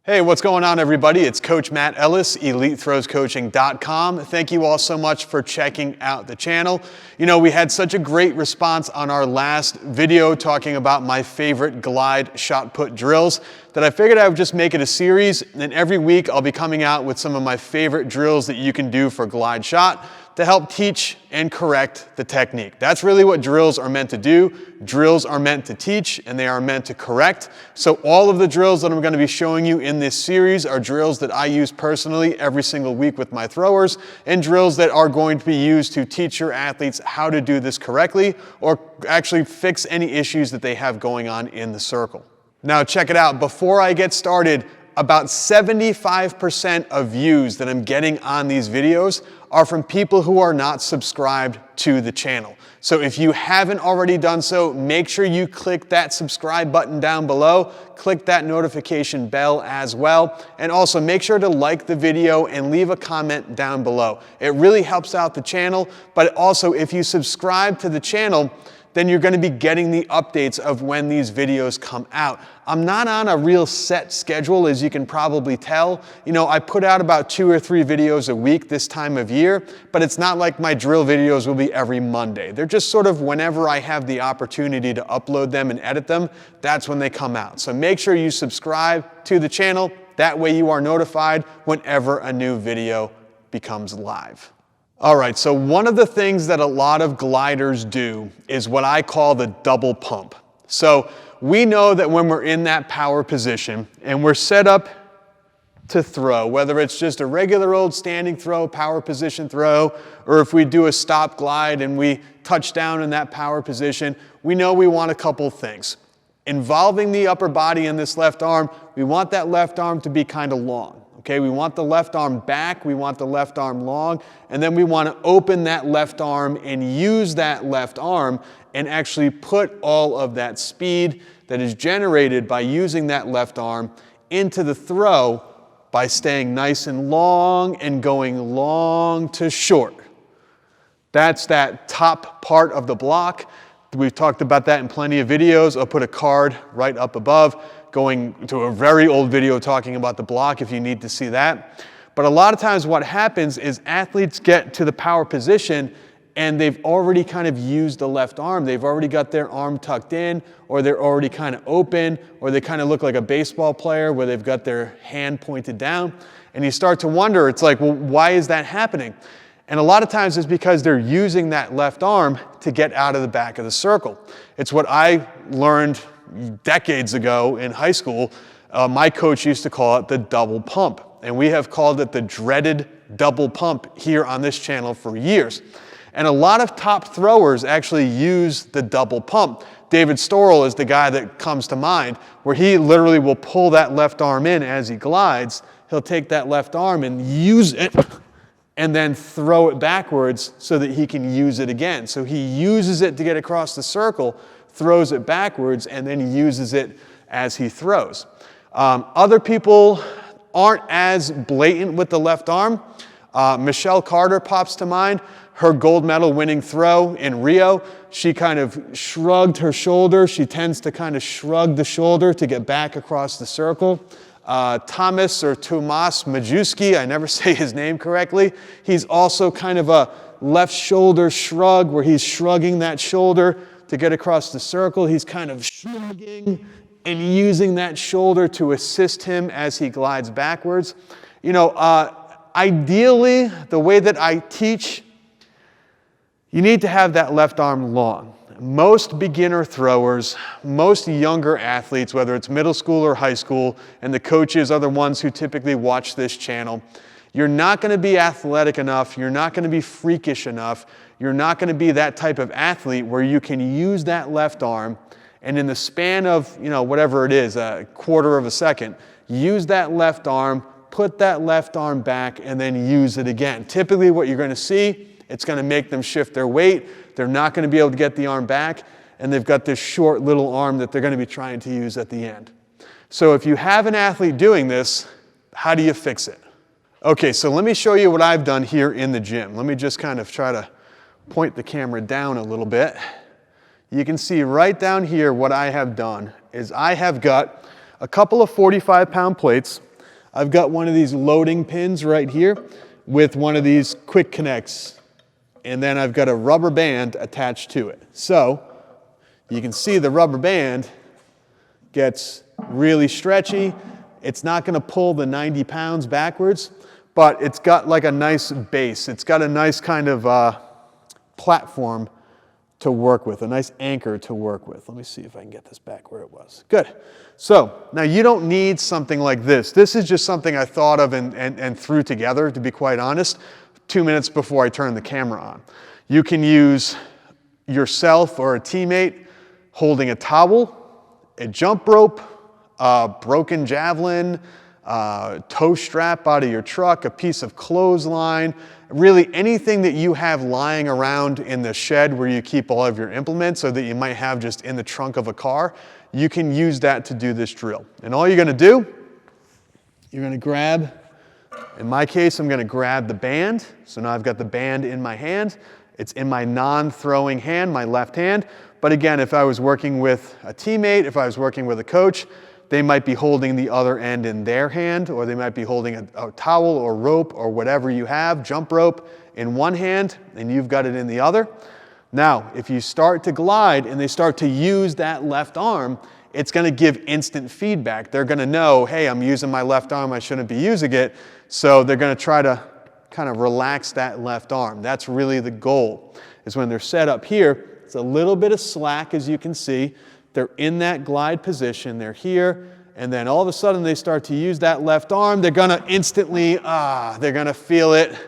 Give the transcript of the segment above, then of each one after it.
Hey, what's going on, everybody? It's Coach Matt Ellis, EliteThrowsCoaching.com. Thank you all so much for checking out the channel. You know, we had such a great response on our last video talking about my favorite glide shot put drills that I figured I would just make it a series, and every week I'll be coming out with some of my favorite drills that you can do for glide shot to help teach and correct the technique. That's really what drills are meant to do. Drills are meant to teach and they are meant to correct. So all of the drills that I'm going to be showing you in this series are drills that I use personally every single week with my throwers, and drills that are going to be used to teach your athletes how to do this correctly or actually fix any issues that they have going on in the circle. Now check it out. Before I get started, about 75% of views that I'm getting on these videos are from people who are not subscribed to the channel. So if you haven't already done so, make sure you click that subscribe button down below, click that notification bell as well, and also make sure to like the video and leave a comment down below. It really helps out the channel, but also if you subscribe to the channel, then you're going to be getting the updates of when these videos come out. I'm not on a real set schedule, as you can probably tell. You know, I put out about 2 or 3 videos a week this time of year, but it's not like my drill videos will be every Monday. They're just sort of whenever I have the opportunity to upload them and edit them, that's when they come out. So make sure you subscribe to the channel. That way you are notified whenever a new video becomes live. All right, so one of the things that a lot of gliders do is what I call the double pump. So we know that when we're in that power position and we're set up to throw, whether it's just a regular old standing throw, power position throw, or if we do a stop glide and we touch down in that power position, we know we want a couple things. Involving the upper body in this left arm, we want that left arm to be kind of long. Okay, we want the left arm back, we want the left arm long, and then we want to open that left arm and use that left arm and actually put all of that speed that is generated by using that left arm into the throw by staying nice and long and going long to short. That's that top part of the block. We've talked about that in plenty of videos. I'll put a card right up above, going to a very old video talking about the block if you need to see that. But a lot of times what happens is athletes get to the power position and they've already kind of used the left arm. They've already got their arm tucked in, or they're already kind of open, or they kind of look like a baseball player where they've got their hand pointed down. And you start to wonder, it's like, well, why is that happening? And a lot of times it's because they're using that left arm to get out of the back of the circle. It's what I learned decades ago in high school. My coach used to call it the double pump, and we have called it the dreaded double pump here on this channel for years. And a lot of top throwers actually use the double pump. David Storrell is the guy that comes to mind, where he literally will pull that left arm in as he glides. He'll take that left arm and use it and then throw it backwards so that he can use it again. So he uses it to get across the circle, throws it backwards, and then uses it as he throws. Other people aren't as blatant with the left arm. Michelle Carter pops to mind. Her gold medal winning throw in Rio, she kind of shrugged her shoulder. She tends to kind of shrug the shoulder to get back across the circle. Tomas Majewski, I never say his name correctly. He's also kind of a left shoulder shrug where he's shrugging that shoulder to get across the circle. He's kind of shrugging and using that shoulder to assist him as he glides backwards. You know, ideally, the way that I teach, you need to have that left arm long. Most beginner throwers, most younger athletes, whether it's middle school or high school, and the coaches are the ones who typically watch this channel, you're not going to be athletic enough, you're not going to be freakish enough, you're not going to be that type of athlete where you can use that left arm and in the span of, you know, whatever it is, a quarter of a second, use that left arm, put that left arm back, and then use it again. Typically what you're going to see, it's going to make them shift their weight. They're not going to be able to get the arm back, and they've got this short little arm that they're going to be trying to use at the end. So if you have an athlete doing this, how do you fix it? Okay, so let me show you what I've done here in the gym. Let me just kind of try to point the camera down a little bit. You can see right down here what I have done is I have got a couple of 45-pound plates I've got one of these loading pins right here with one of these quick connects, and then I've got a rubber band attached to it. So you can see the rubber band gets really stretchy. It's not going to pull the 90 pounds backwards, but it's got like a nice base. It's got a nice kind of platform to work with, a nice anchor to work with. Let me see if I can get this back where it was. Good. So now you don't need something like this. This is just something I thought of and threw together, to be quite honest, 2 minutes before I turned the camera on. You can use yourself or a teammate holding a towel, a jump rope, a broken javelin, tow strap out of your truck, a piece of clothesline, really anything that you have lying around in the shed where you keep all of your implements, or that you might have just in the trunk of a car, you can use that to do this drill. And all you're going to do, you're going to grab, in my case, I'm going to grab the band. So now I've got the band in my hand. It's in my non-throwing hand, my left hand. But again, if I was working with a teammate, if I was working with a coach, they might be holding the other end in their hand, or they might be holding a towel or rope or whatever you have, jump rope, in one hand, and you've got it in the other. Now, if you start to glide and they start to use that left arm, it's going to give instant feedback. They're going to know, hey, I'm using my left arm, I shouldn't be using it. So they're going to try to kind of relax that left arm. That's really the goal, is when they're set up here, it's a little bit of slack, as you can see. They're in that glide position, they're here, and then all of a sudden they start to use that left arm. They're going to instantly, they're going to feel it, and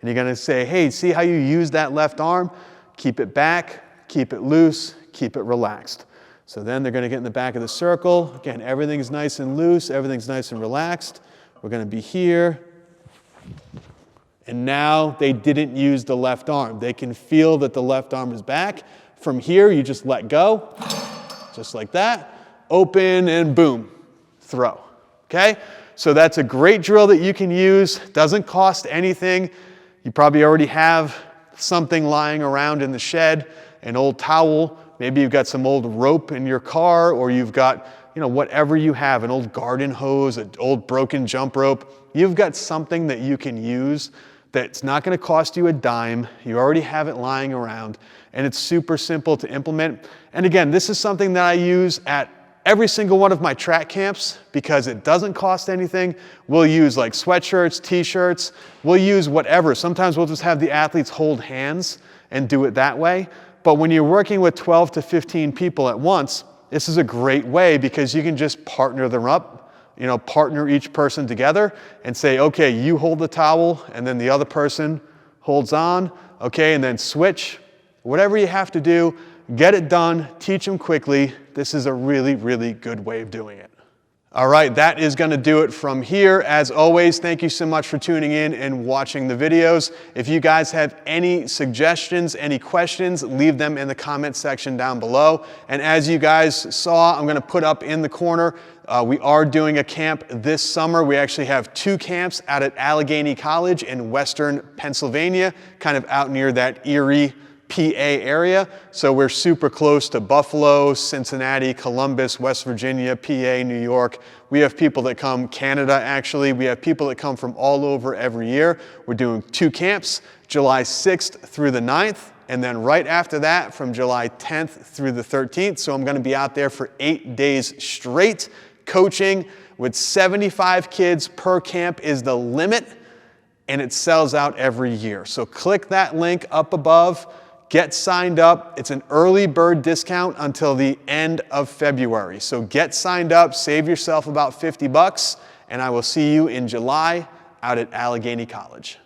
you're going to say, hey, see how you use that left arm? Keep it back, keep it loose, keep it relaxed. So then they're going to get in the back of the circle. Again, everything's nice and loose, everything's nice and relaxed. We're going to be here. And now they didn't use the left arm. They can feel that the left arm is back. From here, you just let go, just like that. Open and boom, throw. Okay? So that's a great drill that you can use. Doesn't cost anything. You probably already have something lying around in the shed, an old towel. Maybe you've got some old rope in your car, or you've got, whatever you have, an old garden hose, an old broken jump rope. You've got something that you can use that's not going to cost you a dime. You already have it lying around, and it's super simple to implement. And again, this is something that I use at every single one of my track camps because it doesn't cost anything. We'll use like sweatshirts, t-shirts, we'll use whatever. Sometimes we'll just have the athletes hold hands and do it that way. But when you're working with 12 to 15 people at once, this is a great way because you can just partner them up, partner each person together and say, okay, you hold the towel and then the other person holds on, okay, and then switch. Whatever you have to do, get it done, teach them quickly. This is a really, really good way of doing it. All right, that is going to do it from here. As always, thank you so much for tuning in and watching the videos. If you guys have any suggestions, any questions, leave them in the comment section down below. And as you guys saw, I'm going to put up in the corner, we are doing a camp this summer. We actually have 2 camps out at Allegheny College in Western Pennsylvania, kind of out near that Erie, PA area. So we're super close to Buffalo, Cincinnati, Columbus, West Virginia, PA, New York. We have people that come, Canada actually. We have people that come from all over every year. We're doing 2 camps, July 6th through the 9th. And then right after that, from July 10th through the 13th. So I'm going to be out there for 8 days straight coaching with 75 kids per camp is the limit. And it sells out every year. So click that link up above. Get signed up. It's an early bird discount until the end of February. So get signed up, save yourself about $50, and I will see you in July out at Allegheny College.